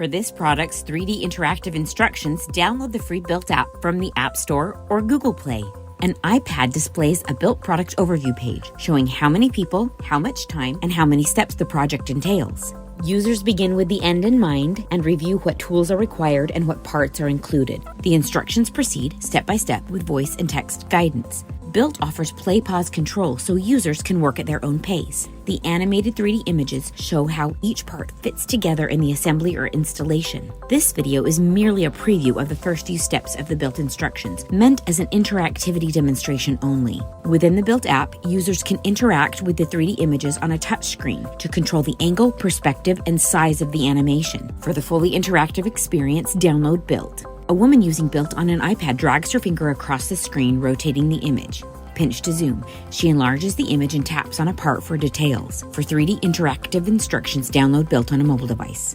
For this product's 3D interactive instructions, download the free Built app from the App Store or Google Play. An iPad displays a Built product overview page showing how many people, how much time, and how many steps the project entails. Users begin with the end in mind and review what tools are required and what parts are included. The instructions proceed step by step with voice and text guidance. Built offers play-pause control so users can work at their own pace. The animated 3D images show how each part fits together in the assembly or installation. This video is merely a preview of the first few steps of the Built instructions, meant as an interactivity demonstration only. Within the Built app, users can interact with the 3D images on a touchscreen to control the angle, perspective, and size of the animation. For the fully interactive experience, download Built. A woman using Built on an iPad drags her finger across the screen, rotating the image. Pinch to zoom. She enlarges the image and taps on a part for details. For 3D interactive instructions, download Built on a mobile device.